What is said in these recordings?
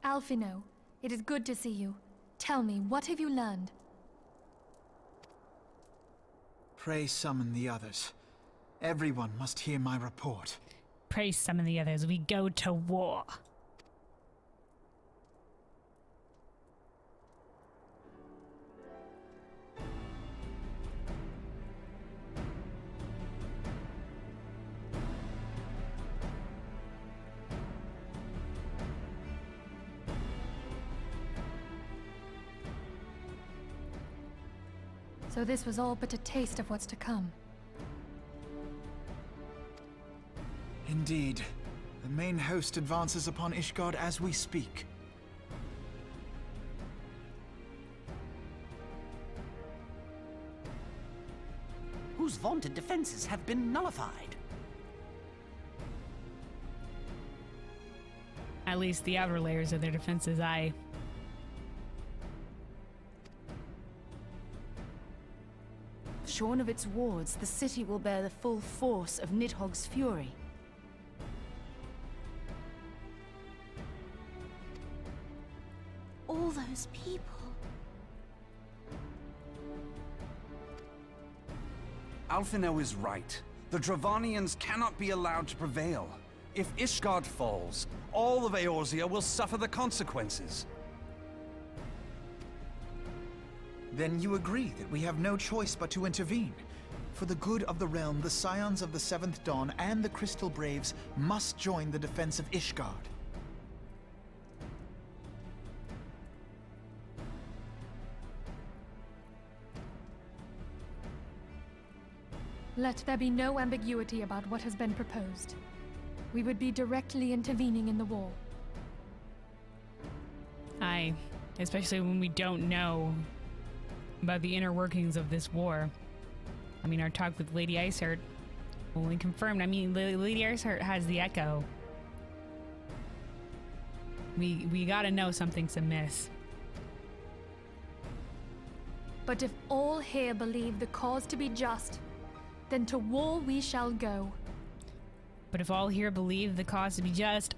Alphino, it is good to see you. Tell me, what have you learned? Pray summon the others. Everyone must hear my report. Pray summon the others. We go to war. So this was all but a taste of what's to come. Indeed. The main host advances upon Ishgard as we speak. Whose vaunted defenses have been nullified? At least the outer layers of their defenses, Shorn of its wards, the city will bear the full force of Nidhogg's fury. All those people. Alphino is right. The Dravanians cannot be allowed to prevail. If Ishgard falls, all of Eorzea will suffer the consequences. Then you agree that we have no choice but to intervene. For the good of the realm, the Scions of the Seventh Dawn and the Crystal Braves must join the defense of Ishgard. Let there be no ambiguity about what has been proposed. We would be directly intervening in the war. especially when we don't know about the inner workings of this war. I mean, our talk with Lady Iceheart only confirmed. I mean, Lady Iceheart has the echo. We gotta know something's amiss. But if all here believe the cause to be just, then to war we shall go. But if all here believe the cause to be just,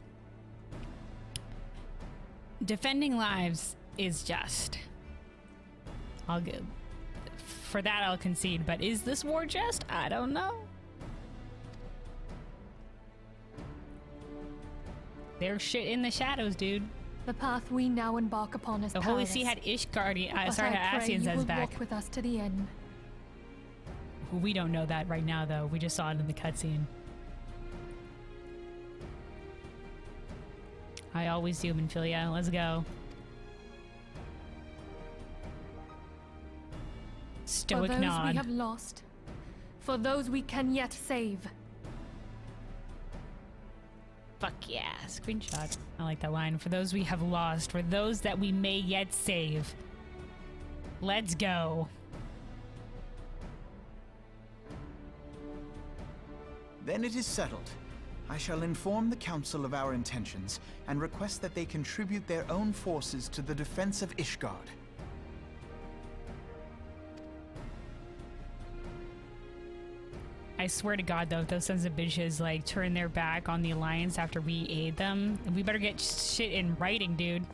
defending lives is just. I'll give. For that I'll concede, but is this war just? I don't know. There's shit in the shadows, dude. The path we now embark upon is The Holy See had Ishgard, Ascians as back. Walk with us to the end. We don't know that right now, though. We just saw it in the cutscene. I always do, Minfilia. Let's go. Stoic For those nod. we have lost, for those we can yet save. Fuck yeah. Screenshot. I like that line. For those we have lost, for those that we may yet save. Let's go. Then it is settled. I shall inform the Council of our intentions and request that they contribute their own forces to the defense of Ishgard. I swear to God, though, if those sons of bitches, like, turn their back on the Alliance after we aid them, we better get shit in writing, dude.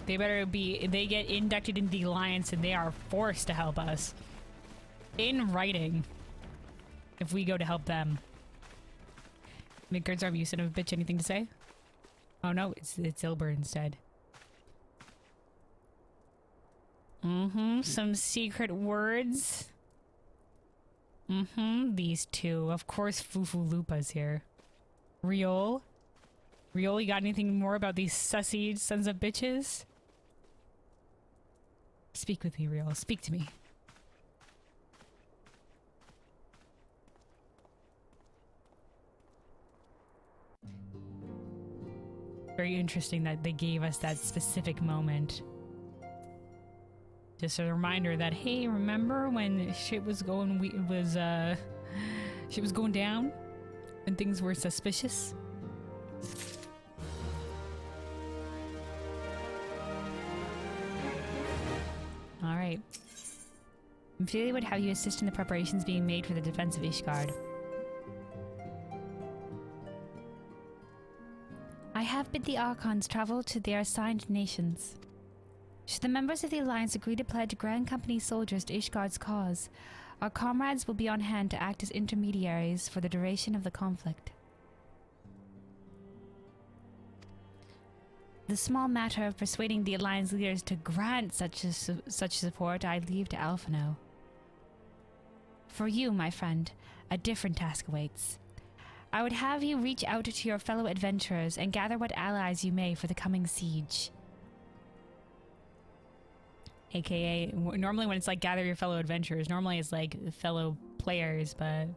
They get inducted into the Alliance and they are forced to help us. In writing. If we go to help them. Midgard's army, you son of a bitch, anything to say? Oh no, it's Ilber instead. Some secret words. These two. Of course Fufu Lupa's here. Riol? Riol, you got anything more about these sussy sons of bitches? Speak with me, Riol. Speak to me. Very interesting that they gave us that specific moment. Just a reminder that, hey, remember when shit was going, shit was going down? And things were suspicious? Alright. Ophelia would have you assist in the preparations being made for the defense of Ishgard. I have bid the Archons travel to their assigned nations. Should the members of the Alliance agree to pledge Grand Company soldiers to Ishgard's cause, our comrades will be on hand to act as intermediaries for the duration of the conflict. The small matter of persuading the Alliance leaders to grant such support I leave to Alphino. For you, my friend, a different task awaits. I would have you reach out to your fellow adventurers and gather what allies you may for the coming siege. AKA, normally when it's like gather your fellow adventurers, normally it's like fellow players, but...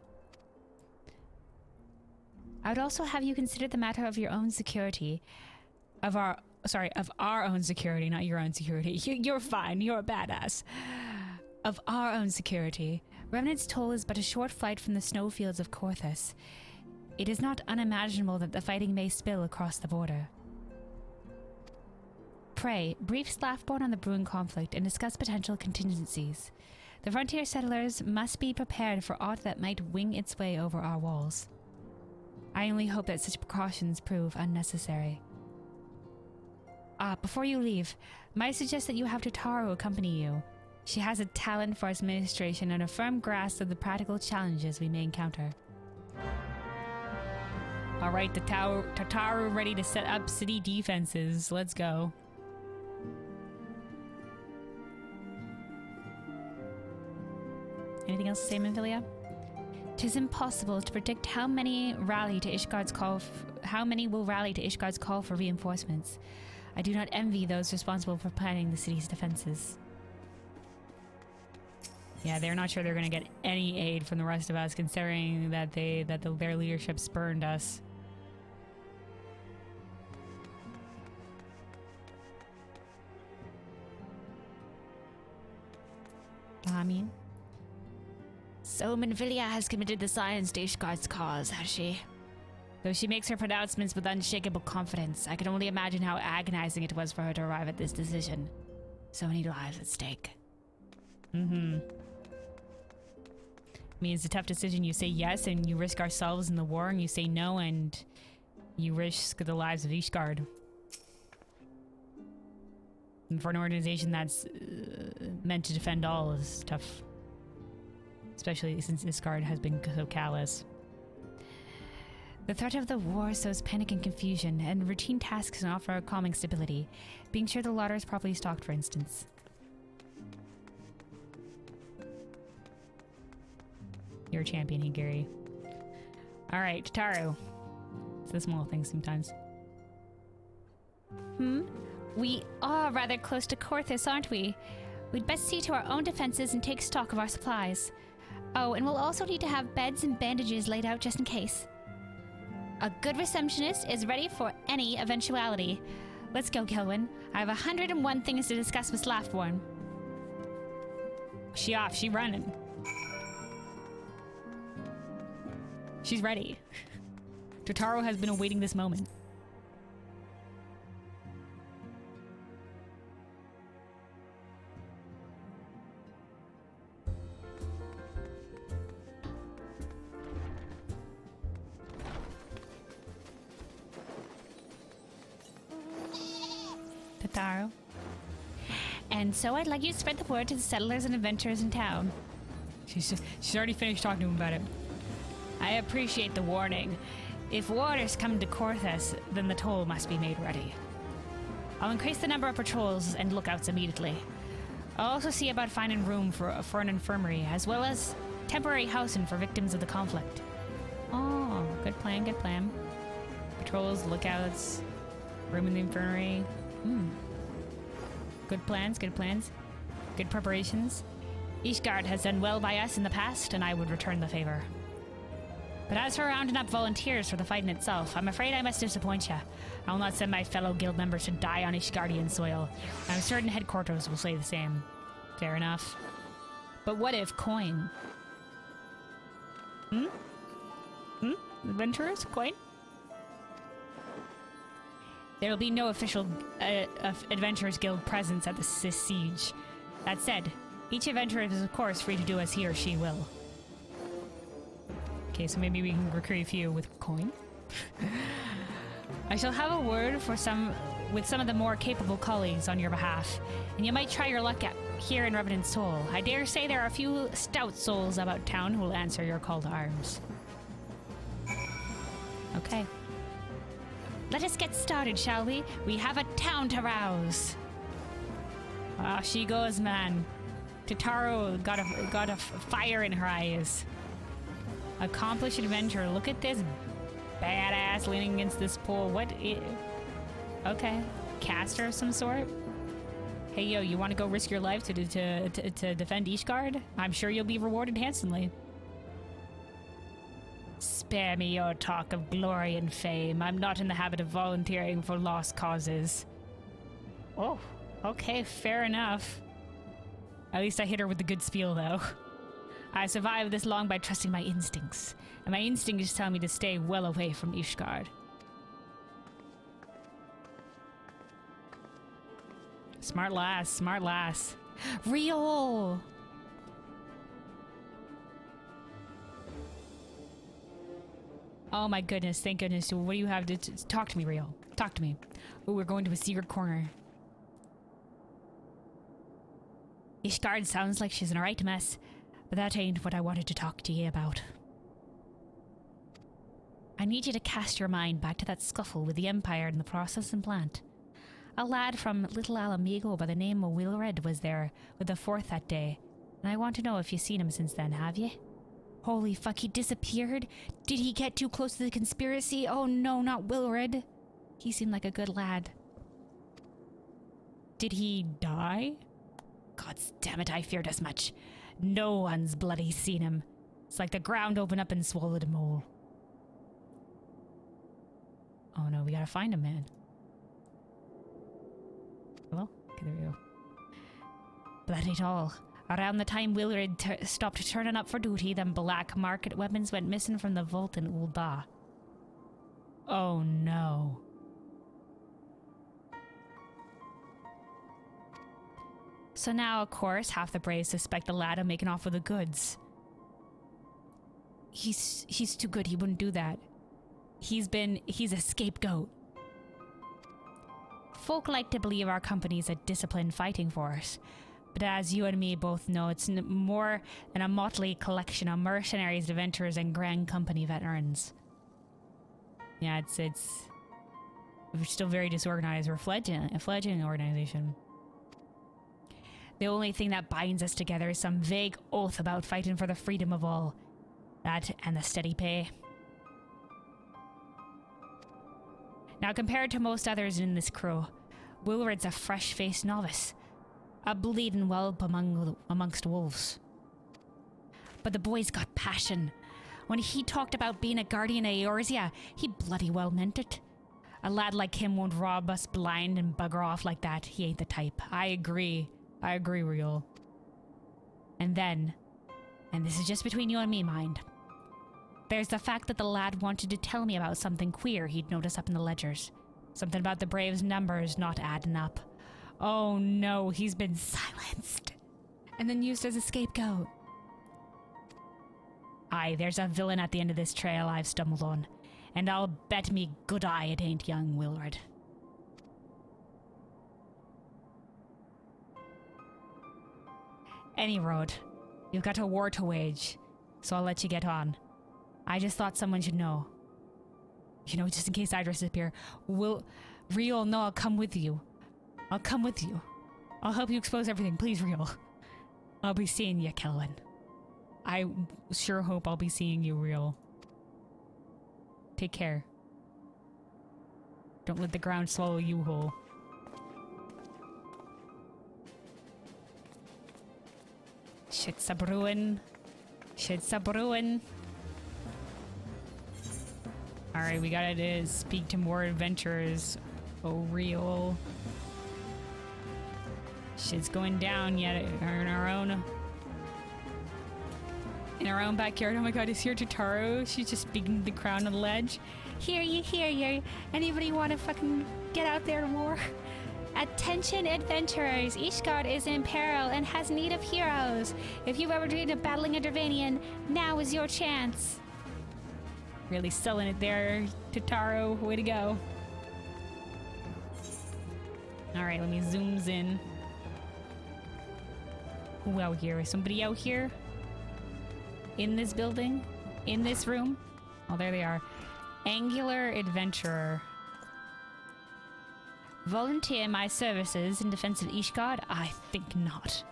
I would also have you consider the matter of your own security. Of our own security, not your own security. You're fine, you're a badass. Of our own security. Remnant's Toll is but a short flight from the snowfields of Korthus. It is not unimaginable that the fighting may spill across the border. Pray, brief Slaftborn on the brewing conflict and discuss potential contingencies. The frontier settlers must be prepared for aught that might wing its way over our walls. I only hope that such precautions prove unnecessary. Before you leave, might I suggest that you have Tataru accompany you. She has a talent for administration and a firm grasp of the practical challenges we may encounter. Alright, Tataru ready to set up city defenses. Let's go. Anything else to say, Minfilia? 'Tis impossible to predict how many will rally to Ishgard's call for reinforcements. I do not envy those responsible for planning the city's defenses. Yeah, they're not sure they're going to get any aid from the rest of us, considering that their leadership spurned us. So Minfilia has committed the science to Ishgard's cause, has she? Though she makes her pronouncements with unshakable confidence, I can only imagine how agonizing it was for her to arrive at this decision. So many lives at stake. I mean, it's a tough decision. You say yes and you risk ourselves in the war, and you say no and you risk the lives of Ishgard. And for an organization that's meant to defend all is tough. Especially since Ishgard has been so callous. The threat of the war sows panic and confusion, and routine tasks can offer calming stability, being sure the larder is properly stocked, for instance. You're a champion, Gary. Alright, Tataru. It's the small things sometimes. We are rather close to Korthus, aren't we? We'd best see to our own defenses and take stock of our supplies. Oh, and we'll also need to have beds and bandages laid out just in case. A good receptionist is ready for any eventuality. Let's go, Kelwyn. I have 101 things to discuss with Slaftborn. She off, she running. She's ready. Totaro has been awaiting this moment. Totaro. And so I'd like you to spread the word to the settlers and adventurers in town. She's already finished talking to him about it. I appreciate the warning. If warders come to Korthus, then the toll must be made ready. I'll increase the number of patrols and lookouts immediately. I'll also see about finding room for an infirmary, as well as temporary housing for victims of the conflict. Oh, good plan, good plan. Patrols, lookouts, room in the infirmary. Good plans, good plans. Good preparations. Ishgard has done well by us in the past, and I would return the favor. But as for rounding up volunteers for the fight in itself, I'm afraid I must disappoint you. I will not send my fellow guild members to die on Ishgardian soil. I'm certain headquarters will say the same. Fair enough. But what if coin? Adventurers? Coin? There will be no official Adventurers Guild presence at the siege. That said, each adventurer is of course free to do as he or she will. Okay, so maybe we can recruit a few with coin. I shall have a word with some of the more capable colleagues on your behalf, and you might try your luck here in Revenant's Toll. I dare say there are a few stout souls about town who will answer your call to arms. Okay. Let us get started, shall we? We have a town to rouse. Off she goes, man. Totaro got a fire in her eyes. Accomplished adventurer. Look at this badass leaning against this pole. Okay. Caster of some sort? Hey, yo, you want to go risk your life to defend Ishgard? I'm sure you'll be rewarded handsomely. Spare me your talk of glory and fame. I'm not in the habit of volunteering for lost causes. Oh, okay, fair enough. At least I hit her with the good spiel, though. I survived this long by trusting my instincts, and my instincts tell me to stay well away from Ishgard. Smart lass, smart lass. Rio! Oh my goodness, thank goodness. What do you have to talk to me, Rio? Talk to me. Oh, we're going to a secret corner. Ishgard sounds like she's in a right mess, but that ain't what I wanted to talk to you about. I need you to cast your mind back to that scuffle with the Empire in the processing plant. A lad from Little Alamigo by the name of Wilred was there with the Fourth that day, and I want to know if you've seen him since then, have you? Holy fuck, he disappeared? Did he get too close to the conspiracy? Oh no, not Wilred. He seemed like a good lad. Did he die? God damn it, I feared as much. No one's bloody seen him. It's like the ground opened up and swallowed him whole. Oh no, we gotta find him, man. Well, okay, there we go. But that ain't all. Around the time Wilred stopped turning up for duty, them black market weapons went missing from the vault in Ul'dah. Oh no. So now, of course, half the Braves suspect the lad of making off with the goods. He's too good, he wouldn't do that. He's a scapegoat. Folk like to believe our company's a disciplined fighting force, but as you and me both know, it's more than a motley collection of mercenaries, adventurers, and Grand Company veterans. Yeah, we're still very disorganized. We're a fledgling organization. The only thing that binds us together is some vague oath about fighting for the freedom of all. That and the steady pay. Now, compared to most others in this crew, Wilred's a fresh-faced novice. A bleeding whelp amongst wolves. But the boy's got passion. When he talked about being a guardian of Eorzea, he bloody well meant it. A lad like him won't rob us blind and bugger off like that. He ain't the type. I agree, Real. And then, and this is just between you and me, mind, there's the fact that the lad wanted to tell me about something queer he'd noticed up in the ledgers. Something about the Braves' numbers not adding up. Oh no, he's been silenced. And then used as a scapegoat. Aye, there's a villain at the end of this trail I've stumbled on. And I'll bet me good eye it ain't young Wilred. Any road. You've got a war to wage, so I'll let you get on. I just thought someone should know. You know, just in case I disappear. Real, no, I'll come with you. I'll come with you. I'll help you expose everything. Please, Real. I'll be seeing you, Kelvin. I sure hope I'll be seeing you, Real. Take care. Don't let the ground swallow you whole. Shit's a brewin'. Shit's a brewin'. Alright, we gotta speak to more adventurers. Oh, Real. Shit's going down yet in our own backyard. Oh my god, is here Totaro? She's just speaking to the crown on the ledge. Hear ye. Anybody want to fucking get out there and war? Attention adventurers, Ishgard is in peril and has need of heroes. If you've ever dreamed of battling a Dravanian, now is your chance. Really selling it there, Totaro. Way to go. Alright, let me zooms in. Who out here? Is somebody out here? In this building? In this room? Oh, there they are. Angular Adventurer. Volunteer my services in Defense of Ishgard? I think not.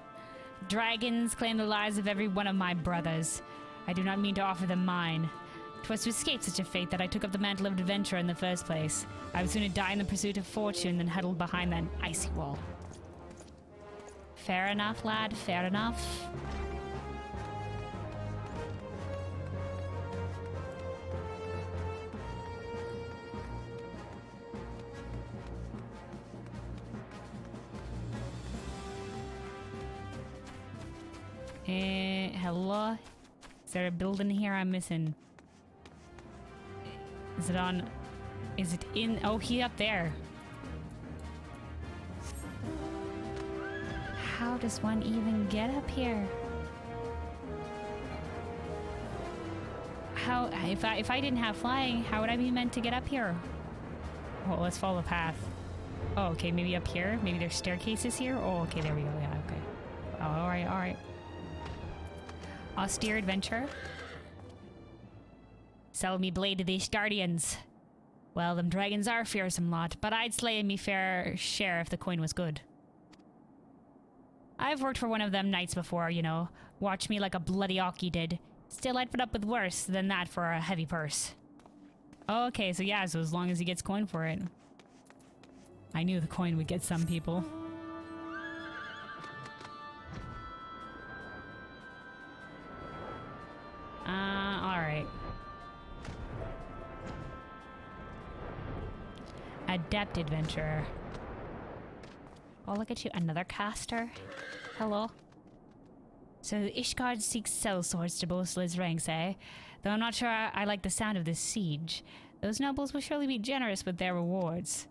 Dragons claim the lives of every one of my brothers. I do not mean to offer them mine. 'Twas to escape such a fate that I took up the mantle of adventure in the first place. I would sooner die in the pursuit of fortune than huddled behind that icy wall. Fair enough, lad, fair enough. Hello? Is there a building here I'm missing? Is it on... Is it in... Oh, he up there. How does one even get up here? How... If I didn't have flying, how would I be meant to get up here? Well, let's follow the path. Oh, okay, maybe up here? Maybe there's staircases here? Oh, okay, there we go. Yeah, okay. Oh, alright, alright. Austere adventure. Sell me blade to these guardians. Well, them dragons are a fearsome lot, but I'd slay me fair share if the coin was good. I've worked for one of them knights before, you know. Watch me like a bloody Aki did. Still, I'd put up with worse than that for a heavy purse. Oh, okay, so yeah, so as long as he gets coin for it. I knew the coin would get some people. Alright. Adept adventurer. Oh, look at you. Another caster. Hello. So Ishgard seeks sellswords to bolster his ranks, eh? Though I'm not sure I like the sound of this siege. Those nobles will surely be generous with their rewards.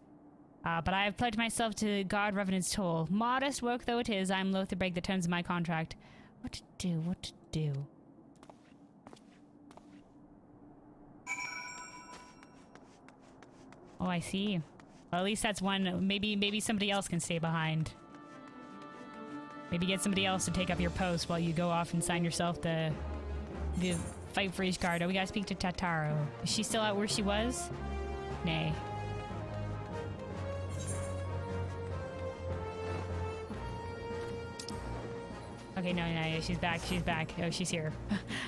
But I have pledged myself to guard Revenant's toll. Modest work though it is, I am loath to break the terms of my contract. What to do? What to do? Oh, I see. Well, at least that's one. Maybe somebody else can stay behind. Maybe get somebody else to take up your post while you go off and sign yourself to fight for Ishgard. Oh, we gotta speak to Tataro. Is she still out where she was? Nay. Okay, no, she's back. She's back. Oh, she's here.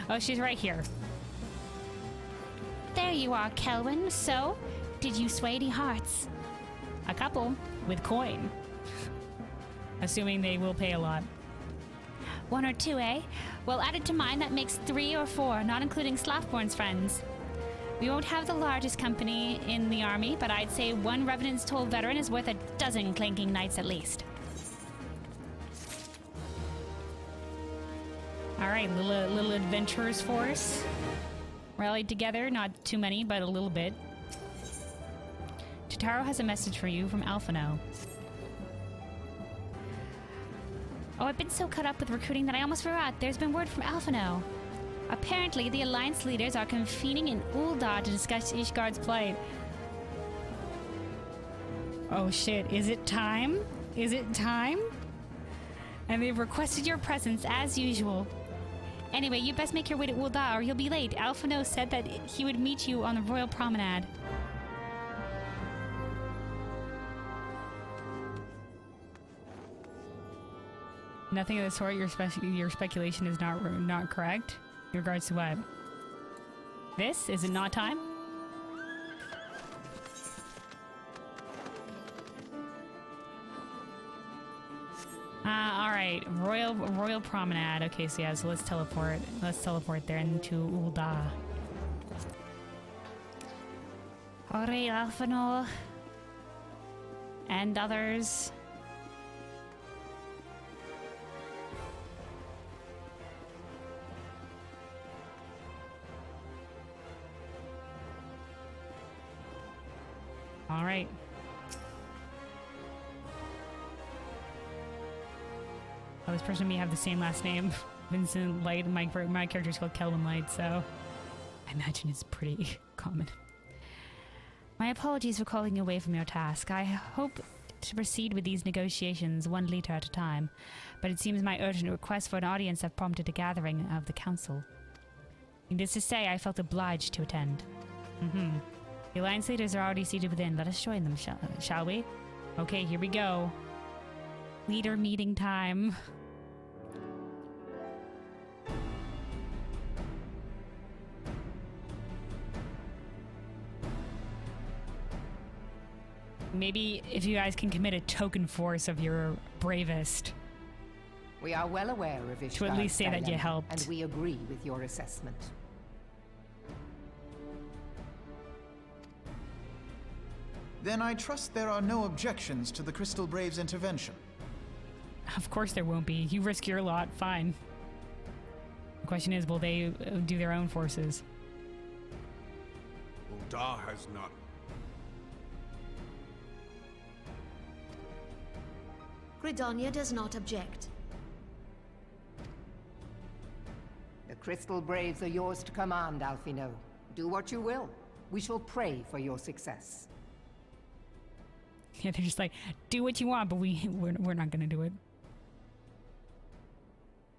Oh, she's right here. There you are, Kelwyn. So, did you sway any hearts? A couple. With coin. Assuming they will pay a lot. One or two, eh? Well, added to mine, that makes 3 or 4, not including Slaffborn's friends. We won't have the largest company in the army, but I'd say one Revenant's Toll veteran is worth a dozen clanking knights at least. Alright, little adventurers force. Rallied together, not too many, but a little bit. Tataro has a message for you from Alphino. Oh, I've been so caught up with recruiting that I almost forgot. There's been word from Alphino. Apparently, the Alliance leaders are convening in Ul'dah to discuss Ishgard's plight. Oh shit, is it time? Is it time? And they've requested your presence as usual. Anyway, you best make your way to Ul'dah or you'll be late. Alphino said that he would meet you on the Royal Promenade. Nothing of the sort. Your speculation is not correct. In regards to what? This? Is it not time? Alright. Royal Promenade. Okay, so yeah, so let's teleport. Let's teleport there into Ul'dah. Alright, Alphino. And others. All right. Oh, this person may have the same last name. Vincent Light. My character's called Kelvin Light, so I imagine it's pretty common. My apologies for calling you away from your task. I hope to proceed with these negotiations one leader at a time, but it seems my urgent request for an audience have prompted a gathering of the council. Needless to say, I felt obliged to attend. The Alliance leaders are already seated within. Let us join them, shall we? Okay, here we go. Leader meeting time. Maybe if you guys can commit a token force of your bravest. We are well aware of Ishgard's To at least say that you dilemma, helped. and we agree with your assessment. Then I trust there are no objections to the Crystal Braves' intervention. Of course there won't be. You risk your lot, fine. The question is, will they do their own forces? Uldar has none. Gridania does not object. The Crystal Braves are yours to command, Alphino. Do what you will. We shall pray for your success. Yeah, they're just like, do what you want, but we're not gonna do it.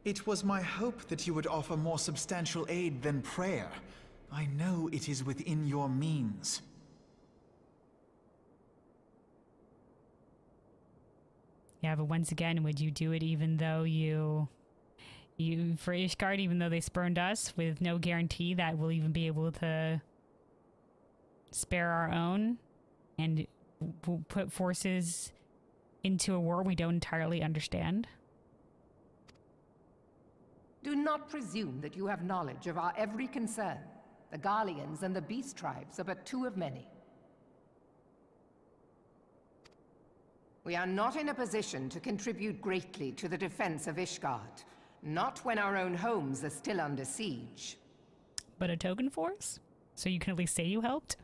It was my hope that you would offer more substantial aid than prayer. I know it is within your means. Yeah, but once again, would you do it even though you for Ishgard, even though they spurned us, with no guarantee that we'll even be able to spare our own and we'll put forces into a war we don't entirely understand? Do not presume that you have knowledge of our every concern. The Garleans and the Beast Tribes are but two of many. We are not in a position to contribute greatly to the defense of Ishgard. Not when our own homes are still under siege. But a token force? So you can at least say you helped?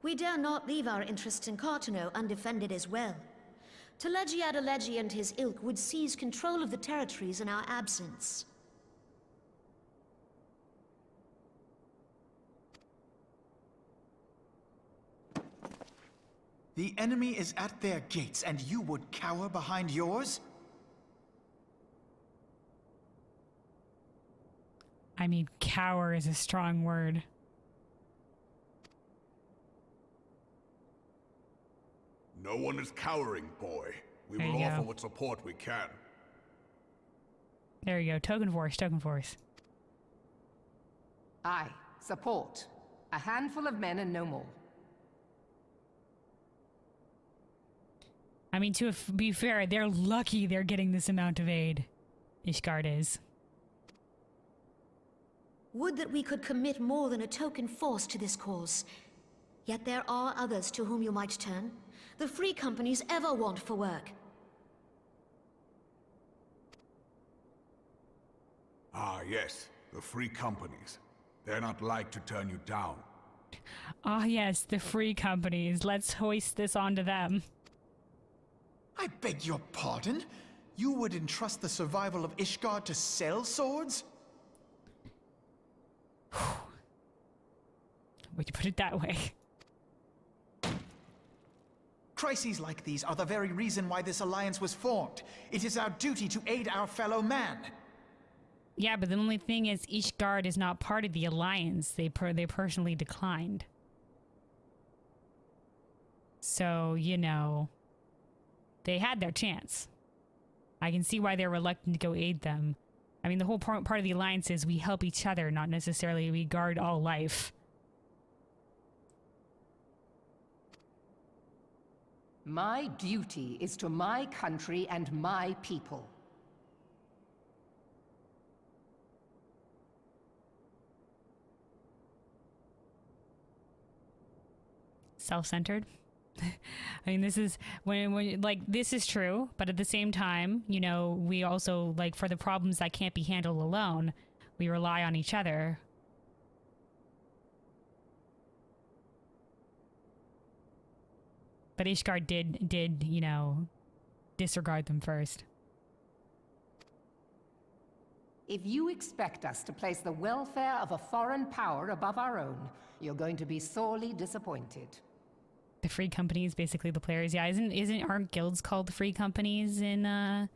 We dare not leave our interests in Cartano undefended as well. Telegi Adalegi and his ilk would seize control of the territories in our absence. The enemy is at their gates, and you would cower behind yours? I mean, cower is a strong word. No one is cowering, boy. We There will you offer go. what support we can. There you go. Token force, token force. Aye, support. A handful of men and no more. I mean, to be fair, they're lucky they're getting this amount of aid. Ishgard is. Would that we could commit more than a token force to this cause. Yet there are others to whom you might turn. The free companies ever want for work. Ah, yes, the free companies. They're not like to turn you down. Ah, yes, the free companies. Let's hoist this onto them. I beg your pardon? You would entrust the survival of Ishgard to sell swords? Would you put it that way? Crises like these are the very reason why this alliance was formed. It is our duty to aid our fellow man. Yeah, but the only thing is Ishgard is not part of the alliance. They personally declined. So, you know, they had their chance. I can see why they're reluctant to go aid them. I mean, the whole part of the alliance is we help each other, not necessarily we guard all life. My duty is to my country and my people. Self-centered. I mean, this is when like this is true, but at the same time, you know, we also, like, for the problems that can't be handled alone, we rely on each other. But Ishgard did, you know, disregard them first. If you expect us to place the welfare of a foreign power above our own, you're going to be sorely disappointed. The free companies, basically the players. Yeah, aren't guilds called the free companies in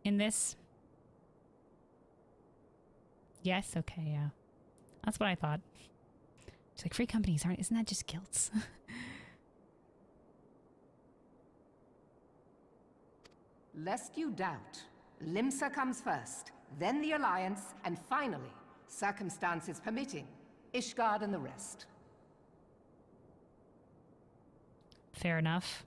this? Yes, okay, yeah. That's what I thought. It's like free companies isn't that just guilds? Lest you doubt, Limsa comes first, then the Alliance, and finally, circumstances permitting, Ishgard and the rest. Fair enough.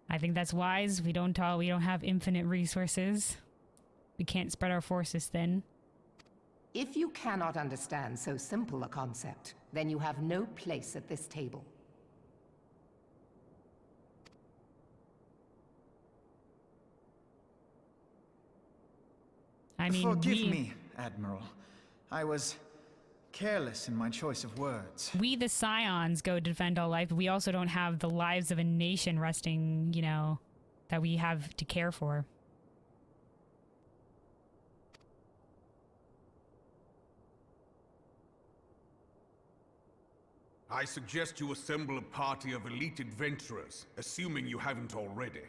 I think that's wise. We don't have infinite resources. We can't spread our forces thin. If you cannot understand so simple a concept, then you have no place at this table. I mean, forgive me, Admiral. I was careless in my choice of words. We, the Scions, go defend all life, but we also don't have the lives of a nation resting, you know, that we have to care for. I suggest you assemble a party of elite adventurers, assuming you haven't already.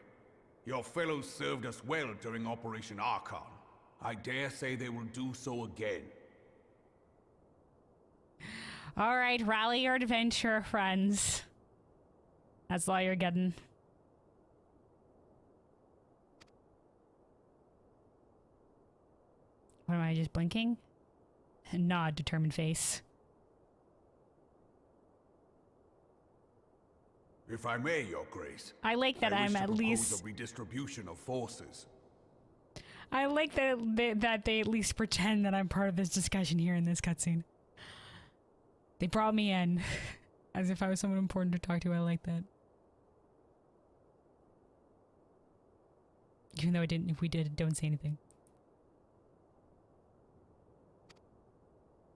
Your fellows served us well during Operation Archon. I dare say they will do so again. All right, rally your adventure friends. That's all you're getting. What am I, just blinking? Nod, determined face. If I may, Your Grace. I like that I'm at least a redistribution of forces. I like that they at least pretend that I'm part of this discussion here in this cutscene. They brought me in as if I was someone important to talk to. I like that. Even though if we did, don't say anything.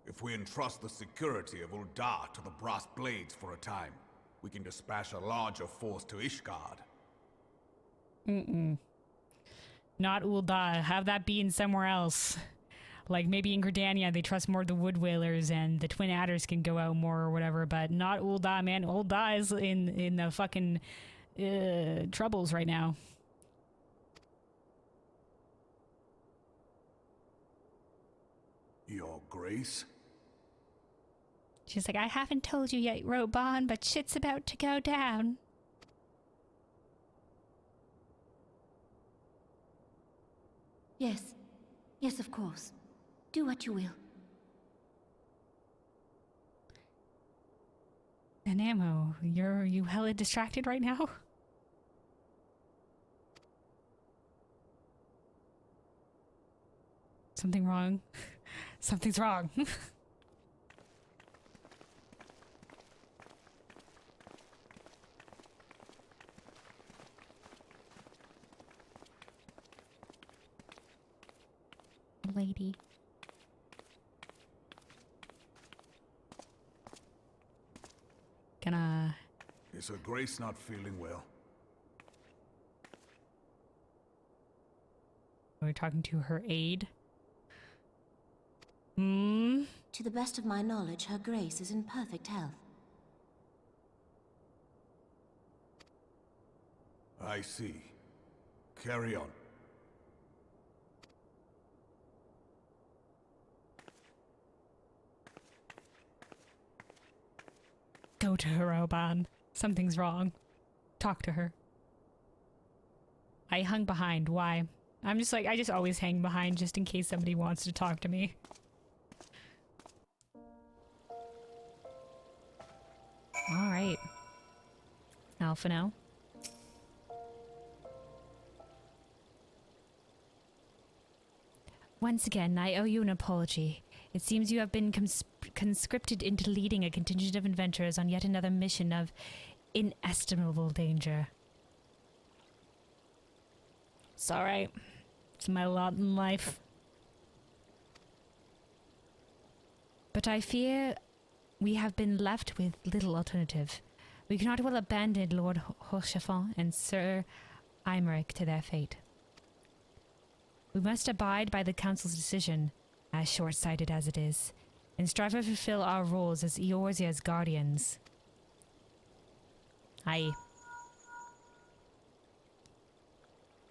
If we entrust the security of Ul'dah to the Brass Blades for a time, we can dispatch a larger force to Ishgard. Not Ul'dah. Have that be in somewhere else. Like maybe in Gridania they trust more the Wood Whalers and the Twin Adders can go out more or whatever, but not Ul'dah, man. Ul'dah is in the fucking troubles right now. Your Grace? She's like, I haven't told you yet, Roban, but shit's about to go down. Yes. Yes, of course. Do what you will. Anamo, are you hella distracted right now? Something wrong. Something's wrong. Lady. Is Her Grace not feeling well? We're talking to her aide. To the best of my knowledge, Her Grace is in perfect health. I see. Carry on. Go to her, Oban. Something's wrong. Talk to her. I hung behind. Why? I'm just like, I just always hang behind just in case somebody wants to talk to me. Alright. Alpha now. Once again, I owe you an apology. It seems you have been conscripted into leading a contingent of adventurers on yet another mission of inestimable danger. It's alright. It's my lot in life. But I fear we have been left with little alternative. We cannot well abandon Lord Hochefort and Sir Aymeric to their fate. We must abide by the Council's decision, as short-sighted as it is, and strive to fulfill our roles as Eorzea's guardians. Aye.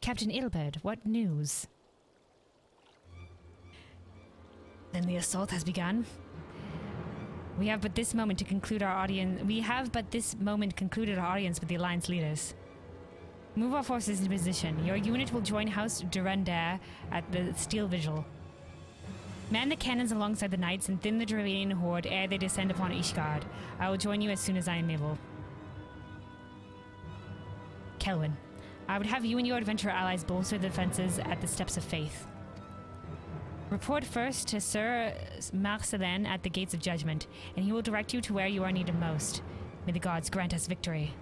Captain Edelbert, what news? Then the assault has begun. We have but this moment to conclude our audience. We have but this moment concluded our audience with the Alliance leaders. Move our forces into position. Your unit will join House Durandar at the Steel Vigil. Man the cannons alongside the knights and thin the Dravanian horde ere they descend upon Ishgard. I will join you as soon as I am able. Kelwyn, I would have you and your adventurer allies bolster the defenses at the Steps of Faith. Report first to Sir Marcelin at the Gates of Judgment, and he will direct you to where you are needed most. May the gods grant us victory.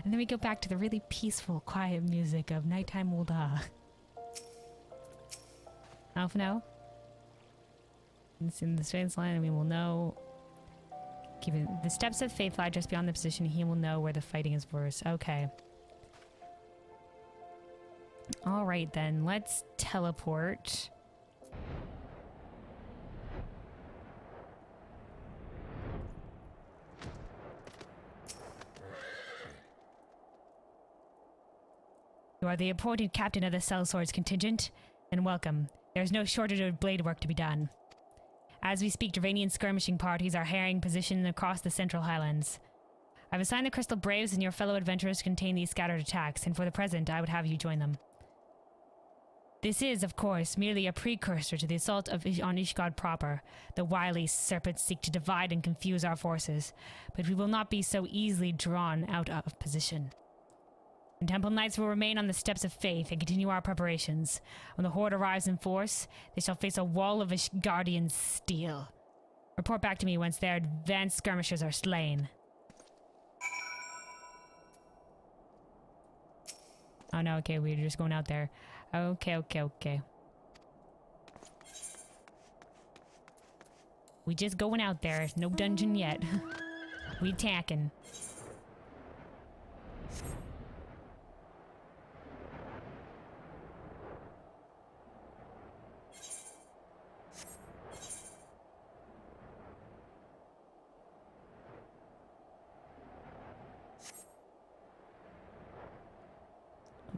And then we go back to the really peaceful, quiet music of Nighttime Ulda. Alpha now. It's in the strange line, and we will know. Given the Steps of Faith lie just beyond the position, he will know where the fighting is worse. Okay. Alright then, let's teleport. You are the appointed captain of the Sellswords contingent, and welcome. There is no shortage of blade work to be done. As we speak, Dravanian skirmishing parties are harrying position across the Central Highlands. I've assigned the Crystal Braves and your fellow adventurers to contain these scattered attacks, and for the present, I would have you join them. This is, of course, merely a precursor to the assault on Ishgard proper. The wily serpents seek to divide and confuse our forces, but we will not be so easily drawn out of position. The Temple Knights will remain on the Steps of Faith and continue our preparations. When the Horde arrives in force, they shall face a wall of Ishgardian steel. Report back to me once their advanced skirmishers are slain. Oh no, okay, we're just going out there. Okay. We just going out there. No dungeon yet. We attacking.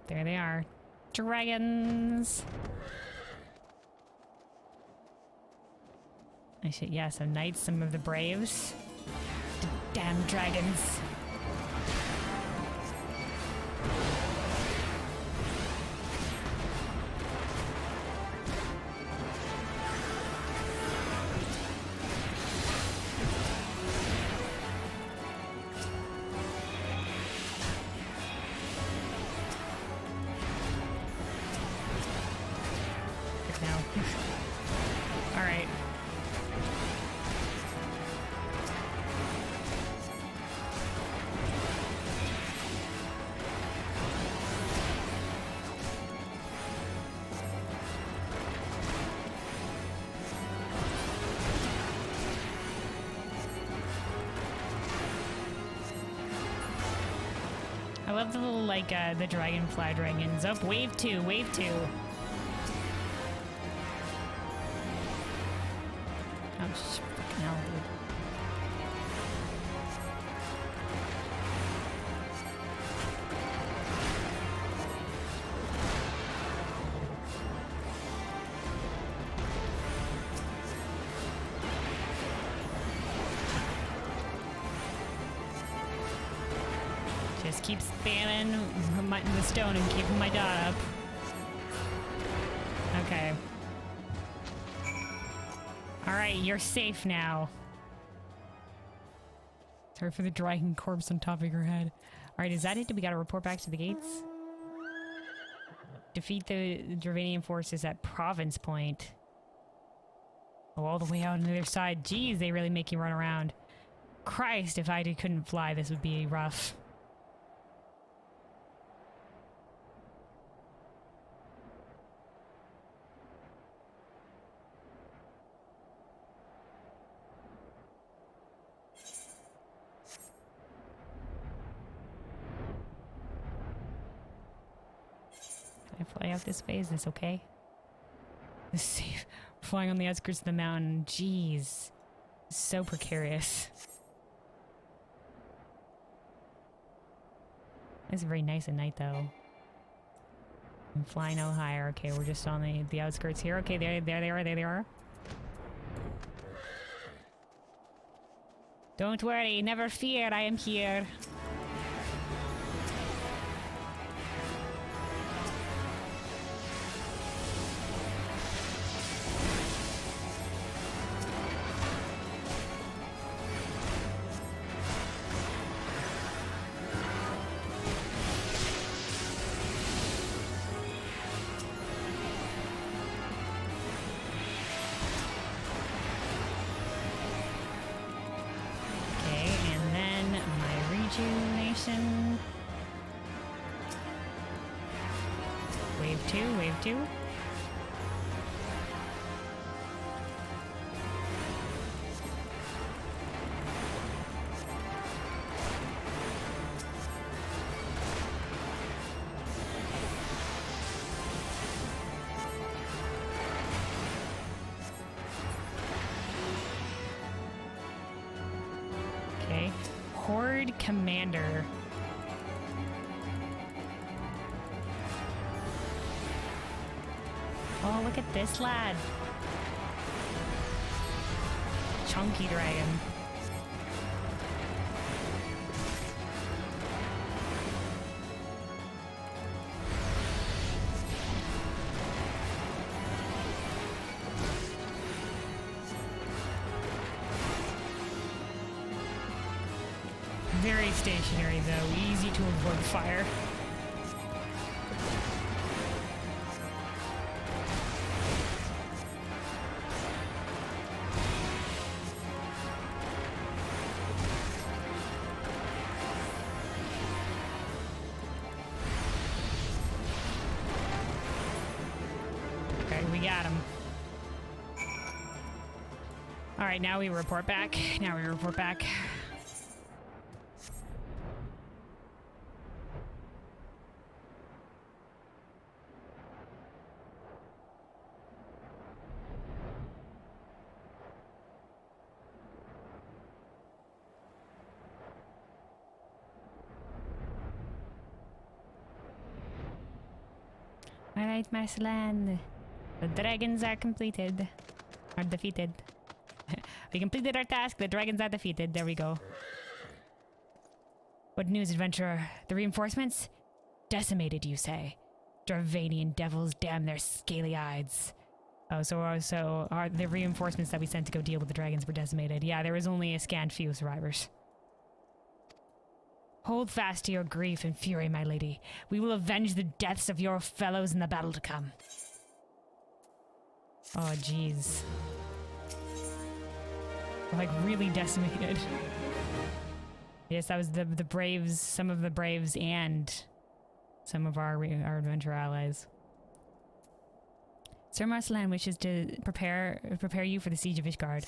There they are. Dragons! I should, yeah, some knights, some of the braves. Damn dragons. Alright. I love the little, like, the dragonfly dragons. Up, wave 2, wave 2. Oh, fucking hell, dude. Just keep spamming the stone and keeping my dot up. Okay. Alright, you're safe now. Sorry for the dragon corpse on top of your head. Alright, is that it? Do we gotta report back to the gates? Defeat the Dravanian forces at Province Point. Oh, all the way out on the other side. Jeez, they really make you run around. Christ, if I couldn't fly, this would be rough. fly out this way? Is this okay? This is safe. Flying on the outskirts of the mountain. Jeez. So precarious. It's very nice at night, though. I'm flying no higher. Okay, we're just on the outskirts here. Okay, there they are. Don't worry, never fear, I am here. Rejuvenation. Wave 2, wave 2. Okay. Horde Commander. Oh, look at this lad. Chunky dragon. Very stationary though, easy to avoid fire. Okay, we got him. All right, now we report back. Alright, Marceline. The dragons are completed. Are defeated. We completed our task. The dragons are defeated. There we go. What news, adventurer? The reinforcements? Decimated, you say? Dravanian devils, damn their scaly eyes. Oh, so the reinforcements that we sent to go deal with the dragons were decimated. Yeah, there was only a scant few survivors. Hold fast to your grief and fury, my lady. We will avenge the deaths of your fellows in the battle to come. Oh, jeez. Like, really decimated. Yes, that was the Braves, some of the Braves and some of our adventure allies. Sir Marceline wishes to prepare you for the siege of Ishgard.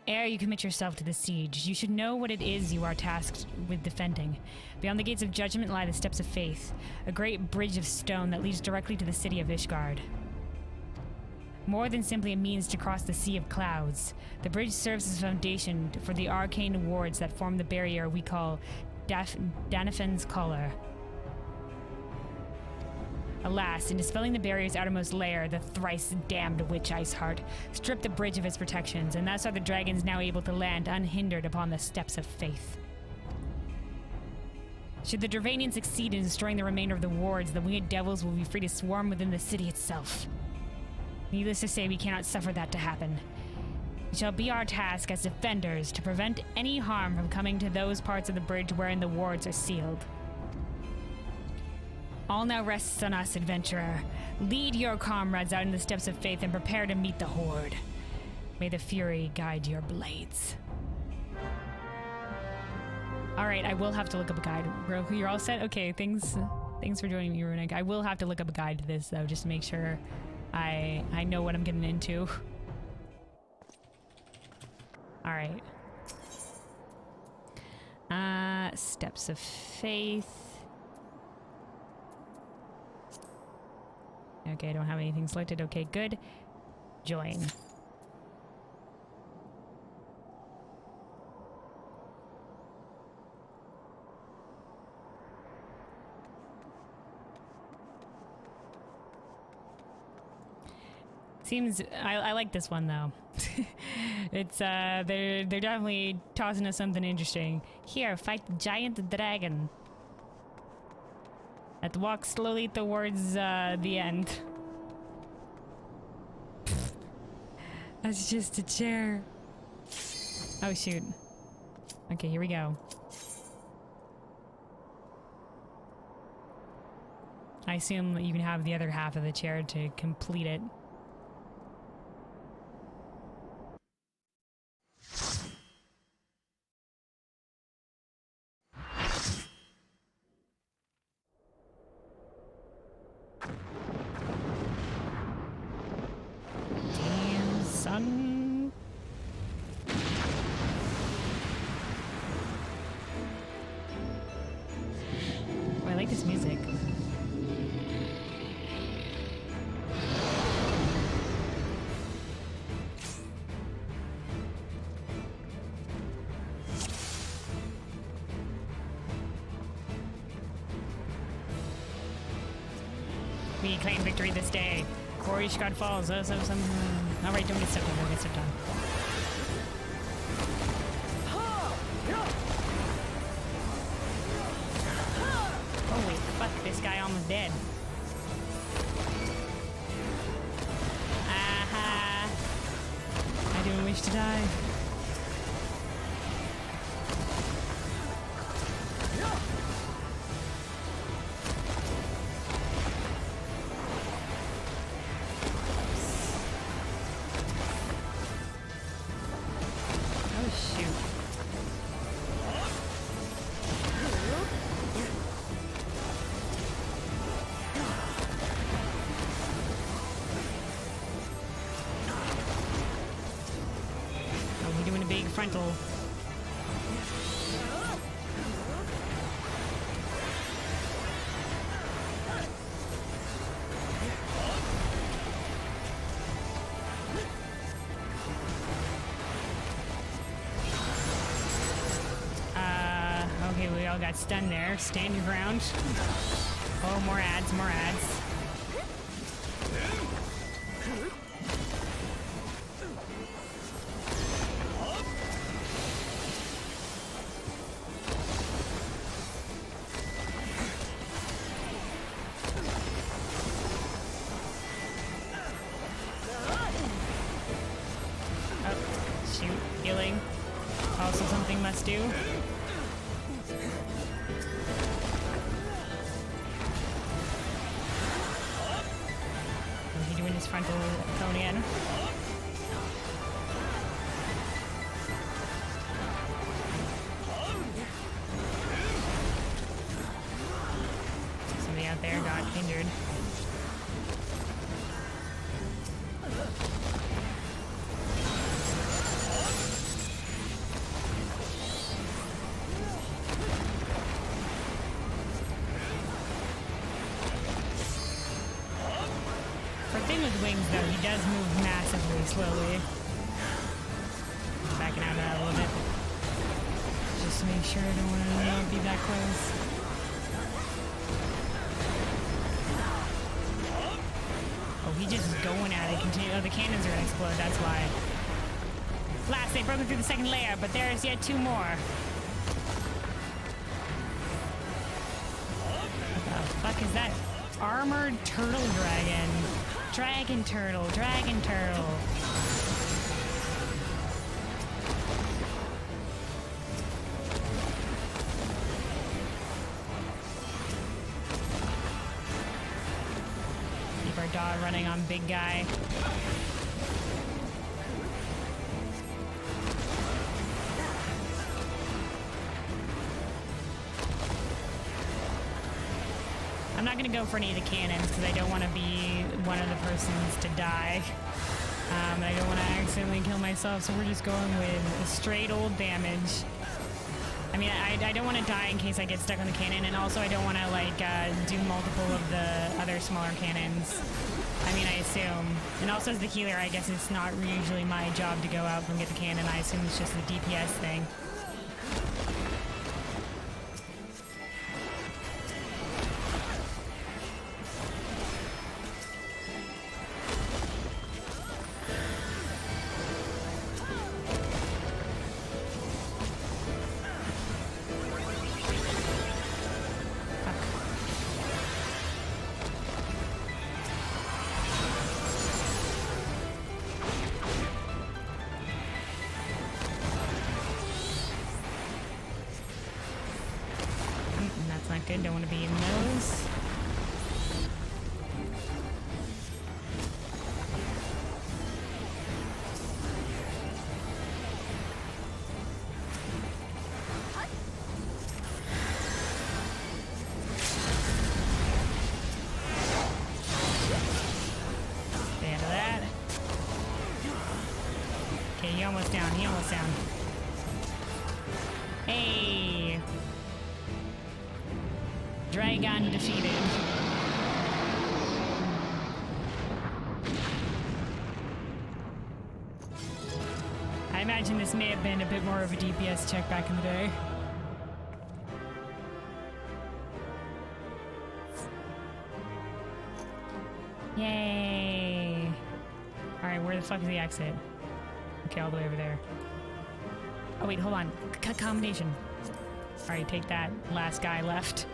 Ere you commit yourself to the siege, you should know what it is you are tasked with defending. Beyond the gates of judgment lie the steps of faith, a great bridge of stone that leads directly to the city of Ishgard. More than simply a means to cross the sea of clouds, the bridge serves as a foundation for the arcane wards that form the barrier we call Danifen's Collar. Alas, in dispelling the barrier's outermost layer, the thrice-damned witch Iceheart stripped the bridge of its protections, and thus are the dragons now able to land unhindered upon the steps of faith. Should the Dravanians succeed in destroying the remainder of the wards, the winged devils will be free to swarm within the city itself. Needless to say, we cannot suffer that to happen. It shall be our task as defenders to prevent any harm from coming to those parts of the bridge wherein the wards are sealed. All now rests on us, adventurer. Lead your comrades out in the steps of faith and prepare to meet the horde. May the fury guide your blades. Alright, I will have to look up a guide. You're all set? Okay, thanks for joining me, Runic. I will have to look up a guide to this, though, just to make sure I know what I'm getting into. Alright. that. Steps of Faith. Okay, I don't have anything selected. Okay, good. Join. Seems I like this one though. It's they're definitely tossing us something interesting. Here, fight the giant dragon. Let's walk slowly towards the end. That's just a chair. Oh shoot. Okay, here we go. I assume that you can have the other half of the chair to complete it. Damn, son. Oh, I like this music. We claim victory this day. Before Ishgard falls. Alright, don't get stepped on. Don't get stepped on. Holy fuck, this guy almost dead. Aha! I don't wish to die. Frontal. Okay, we all got stunned there. Stand your ground. Oh, more ads, more ads. Also something must do. Is he doing his frontal cone again? Somebody out there got injured. With wings, though, he does move massively slowly. Backing out of that a little bit. Just to make sure I don't want to be that close. Oh, he just is going at it. Oh, the cannons are going to explode, that's why. Last, they've broken through the second layer, but there's yet two more. What the fuck is that? Armored turtle dragon. Dragon turtle, dragon turtle. Keep our dog running on big guy. I'm not going to go for any of the cannons because I don't want to be one of the persons to die. And I don't want to accidentally kill myself, so we're just going with straight old damage. I mean, I don't want to die in case I get stuck on the cannon, and also I don't want to, like, do multiple of the other smaller cannons. I mean, I assume. And also as the healer, I guess it's not usually my job to go out and get the cannon. I assume it's just the DPS thing. Good, don't want to be in those. Stay out of that. Okay, you almost down, he almost down. Hey! Dragon defeated. I imagine this may have been a bit more of a DPS check back in the day. Yay! Alright, where the fuck is the exit? Okay, all the way over there. Oh wait, hold on. Combination. Alright, take that. Last guy left.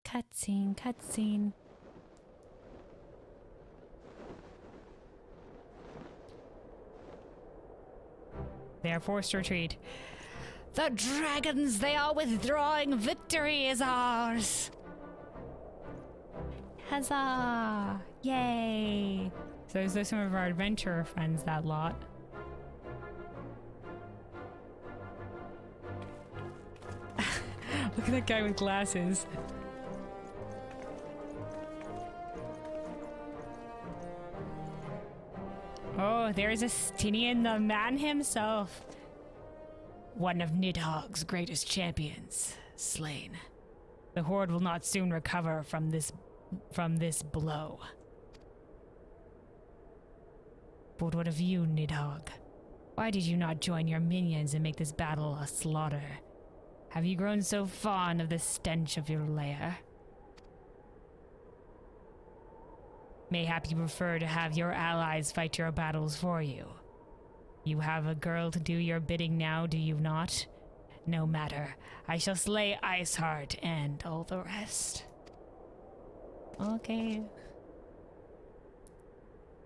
Cutscene, cutscene. They are forced to retreat. The dragons, they are withdrawing. Victory is ours. Huzzah! Yay! So those are some of our adventurer friends, that lot. Look at that guy with glasses. Oh, there's Estinian, the man himself. One of Nidhogg's greatest champions, slain. The Horde will not soon recover from this blow. But what of you, Nidhogg? Why did you not join your minions and make this battle a slaughter? Have you grown so fond of the stench of your lair? Mayhap you prefer to have your allies fight your battles for you. You have a girl to do your bidding now, do you not? No matter. I shall slay Iceheart and all the rest. Okay.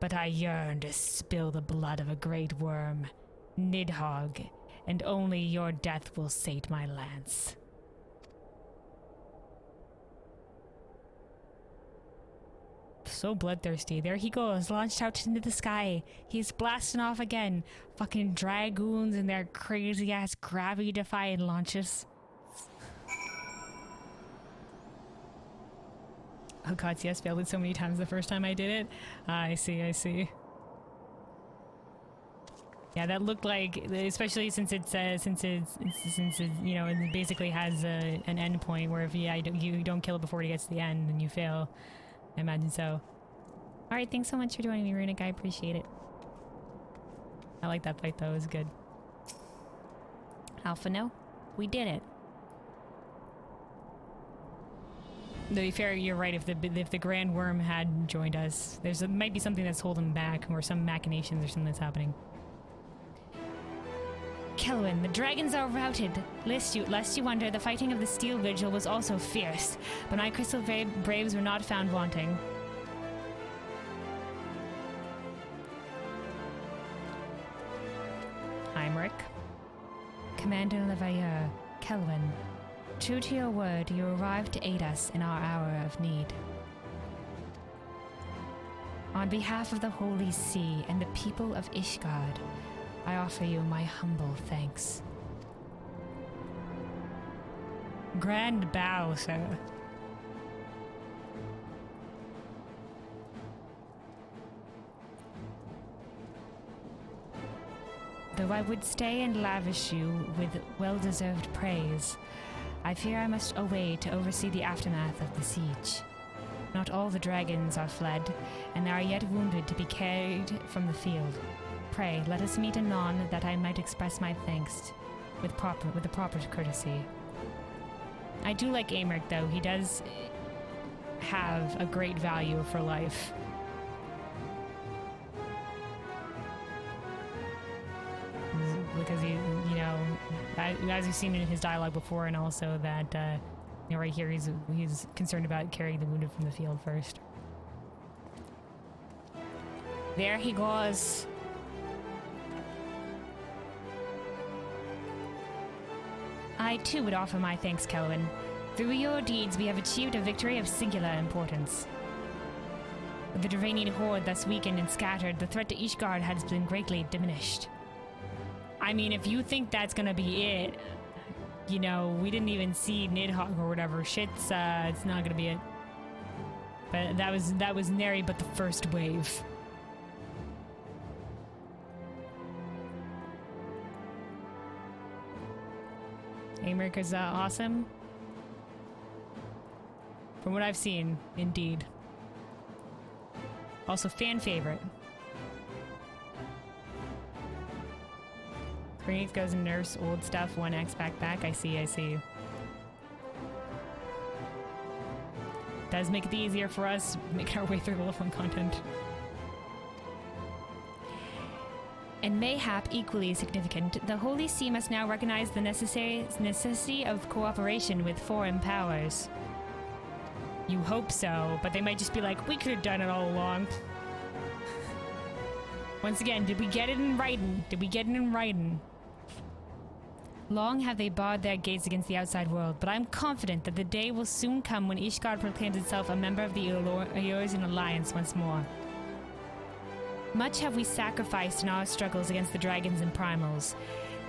But I yearn to spill the blood of a great worm, Nidhogg, and only your death will sate my lance. So bloodthirsty. There he goes, launched out into the sky. He's blasting off again. Fucking dragoons and their crazy ass gravity-defying launches. Oh god, yes, failed it so many times the first time I did it. I see, I see. Yeah, that looked like, especially since it's you know, it basically has an end point where if you don't kill it before it gets to the end, then you fail. I imagine so. Alright, thanks so much for joining me, Runic. I appreciate it. I like that fight, though. It was good. Alpha, no. We did it. To be fair, you're right. If the Grand Worm had joined us, might be something that's holding him back, or some machinations or something that's happening. Kelwyn, the dragons are routed. Lest you wonder, the fighting of the Steel Vigil was also fierce, but my Crystal Braves were not found wanting. Heimrich. Commander Levailleur, Kelwyn. True to your word, you arrived to aid us in our hour of need. On behalf of the Holy See and the people of Ishgard, I offer you my humble thanks. grand bow, sir. Though I would stay and lavish you with well-deserved praise, I fear I must away to oversee the aftermath of the siege. Not all the dragons are fled, and there are yet wounded to be carried from the field. Pray, let us meet anon, that I might express my thanks with the proper courtesy. I do like Amric, though. He does have a great value for life. Because he, you know, as we've seen in his dialogue before, and also that, you know, right here, he's concerned about carrying the wounded from the field first. There he goes. I too would offer my thanks, Kelwyn. Through your deeds, we have achieved a victory of singular importance. With the Dravanian horde thus weakened and scattered, the threat to Ishgard has been greatly diminished. I mean, if you think that's gonna be it, you know, we didn't even see Nidhogg or whatever. It's not gonna be it. But that was nary but the first wave. Amric is awesome. From what I've seen, indeed. Also fan favorite. Grenades goes and nerfs old stuff, 1x back. I see. Does make it easier for us making our way through the level 1 content. And mayhap equally significant, the Holy See must now recognize the necessity of cooperation with foreign powers. You hope so, but they might just be like, we could have done it all along. Once again, did we get it in writing? Long have they barred their gates against the outside world, but I'm confident that the day will soon come when Ishgard proclaims itself a member of the Eorzean Alliance once more. Much have we sacrificed in our struggles against the dragons and primals,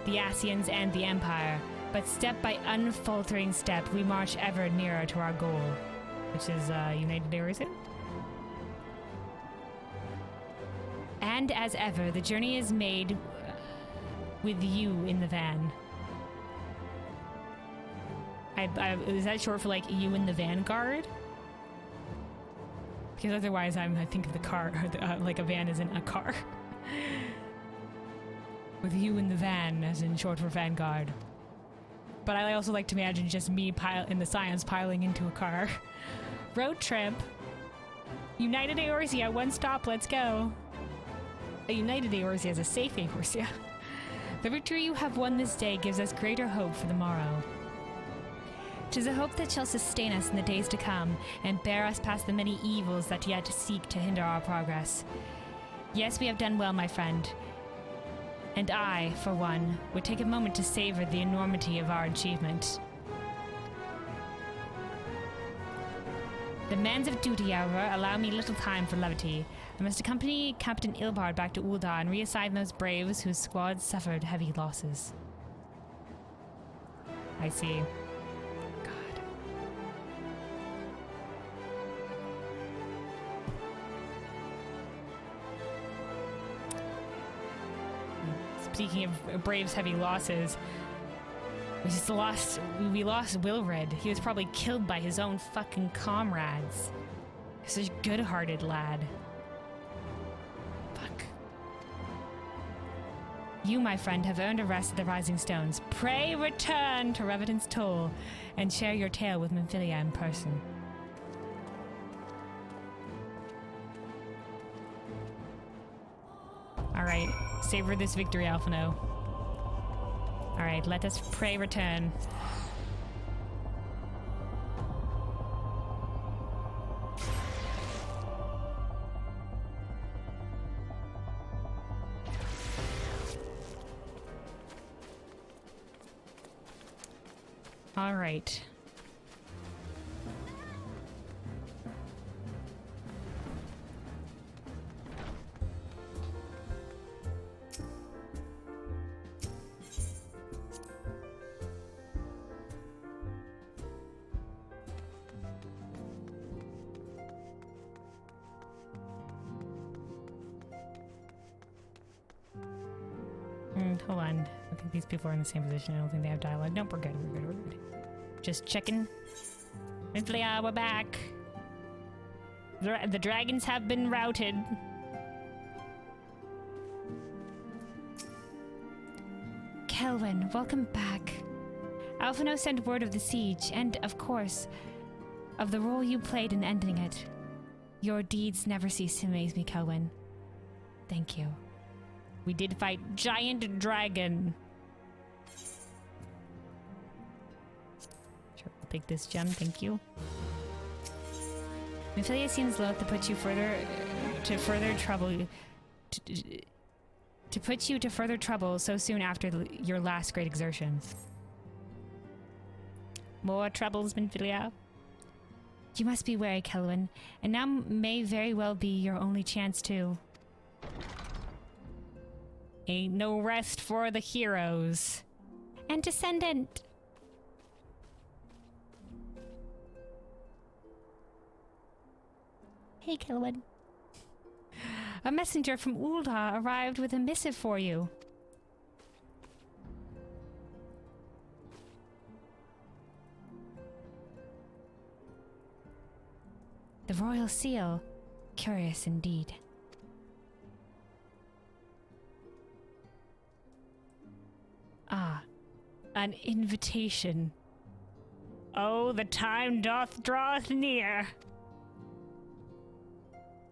the Ascians and the Empire, but step by unfaltering step we march ever nearer to our goal, which is United Eorzean. And as ever, the journey is made with you in the van. Is that short for like you in the vanguard? Because otherwise I think of the car, like a van isn't a car. With you in the van, as in short for vanguard. But I also like to imagine just me in the Scions piling into a car. Road trip. United Eorzea, one stop, let's go. A united Eorzea is a safe Eorzea. The victory you have won this day gives us greater hope for the morrow. 'Tis a hope that shall sustain us in the days to come, and bear us past the many evils that yet seek to hinder our progress. Yes, we have done well, my friend. And I, for one, would take a moment to savor the enormity of our achievement. The demands of duty, however, allow me little time for levity. I must accompany Captain Ilbard back to Ul'dah and reassign those braves whose squads suffered heavy losses. I see. Speaking of Braves' heavy losses, we lost Wilred. He was probably killed by his own fucking comrades. Such a good-hearted lad. Fuck. You, my friend, have earned a rest at the Rising Stones. Pray return to Revenant's Toll and share your tale with Memphilia in person. Alright, savor this victory, Alphino. Alright, let us pray return. Alright. Hold on. I think these people are in the same position. I don't think they have dialogue. Nope, we're good. We're good. We're good. Just checking. Minthlia, we're back. The dragons have been routed. Kelvin, welcome back. Alphino sent word of the siege, and, of course, of the role you played in ending it. Your deeds never cease to amaze me, Kelvin. Thank you. We did fight giant dragon. Sure, I'll take this gem, thank you. Minthlia seems loath to put you further trouble. To put you to further trouble so soon after your last great exertions. More troubles, Minthlia. You must be wary, Kelvin, and now may very well be your only chance to... Ain't no rest for the heroes. And Descendant! Hey, Kelvin. A messenger from Ul'dah arrived with a missive for you. The royal seal. Curious indeed. Ah, an invitation. Oh, the time draweth near.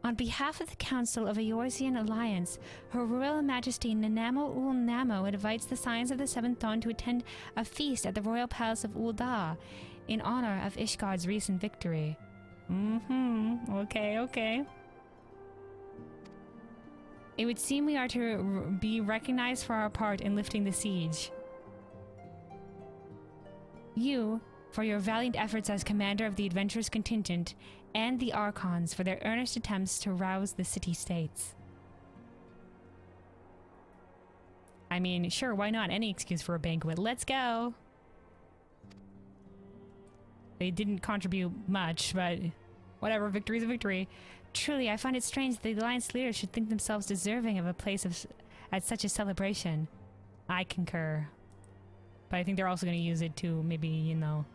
On behalf of the Council of Eorzean Alliance, Her Royal Majesty Nanamo Ul Namo invites the Scions of the Seventh Dawn to attend a feast at the Royal Palace of Ul'dah in honor of Ishgard's recent victory. Okay. It would seem we are to be recognized for our part in lifting the siege. You, for your valiant efforts as commander of the adventurous contingent, and the Archons for their earnest attempts to rouse the city-states. I mean, sure, why not? Any excuse for a banquet. Let's go! They didn't contribute much, but whatever, victory's a victory. Truly, I find it strange that the Alliance leaders should think themselves deserving of a place at such a celebration. I concur. But I think they're also going to use it to maybe, you know,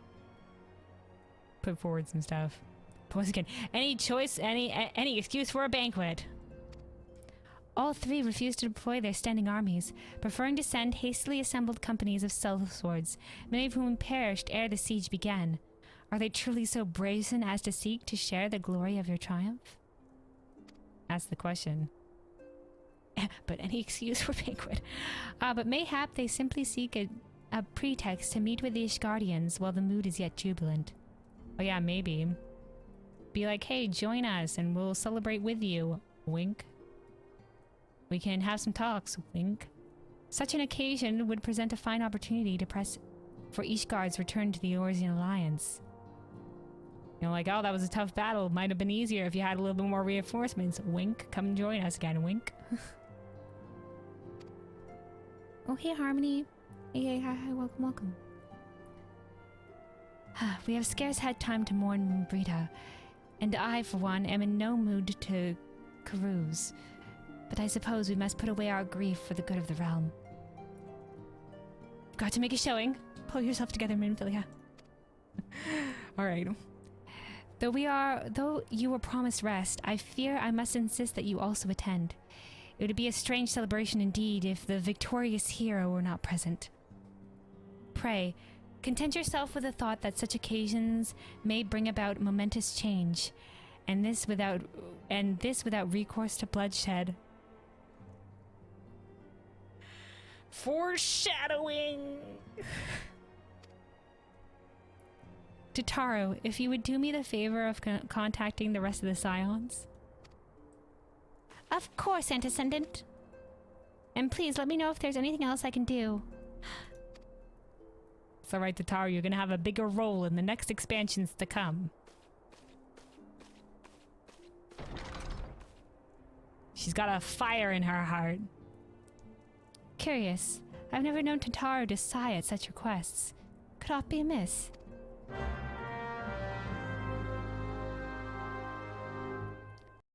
put forward some stuff. But once again, any choice, any excuse for a banquet. All three refused to deploy their standing armies, preferring to send hastily assembled companies of sellswords, many of whom perished ere the siege began. Are they truly so brazen as to seek to share the glory of your triumph? That's the question. But any excuse for banquet. But mayhap they simply seek a pretext to meet with the Ishgardians while the mood is yet jubilant. Oh yeah, maybe. Be like, hey, join us and we'll celebrate with you. Wink. We can have some talks. Wink. Such an occasion would present a fine opportunity to press for Ishgard's return to the Eorzean Alliance. You know, like, oh, that was a tough battle. Might have been easier if you had a little bit more reinforcements. Wink. Come and join us again. Wink. Oh, hey, Harmony. Hey, hi, welcome. We have scarce had time to mourn Brita, and I, for one, am in no mood to carouse. But I suppose we must put away our grief for the good of the realm. Got to make a showing. Pull yourself together, Minthlia. Alright. Though you were promised rest, I fear I must insist that you also attend. It would be a strange celebration indeed if the victorious hero were not present. Pray, content yourself with the thought that such occasions may bring about momentous change, and this without recourse to bloodshed. Foreshadowing! Tataru, if you would do me the favor of contacting the rest of the Scions. Of course, Antecedent. And please let me know if there's anything else I can do. It's alright, Tataru, you're gonna have a bigger role in the next expansions to come. She's got a fire in her heart. Curious. I've never known Tataru to sigh at such requests. Could aught be amiss?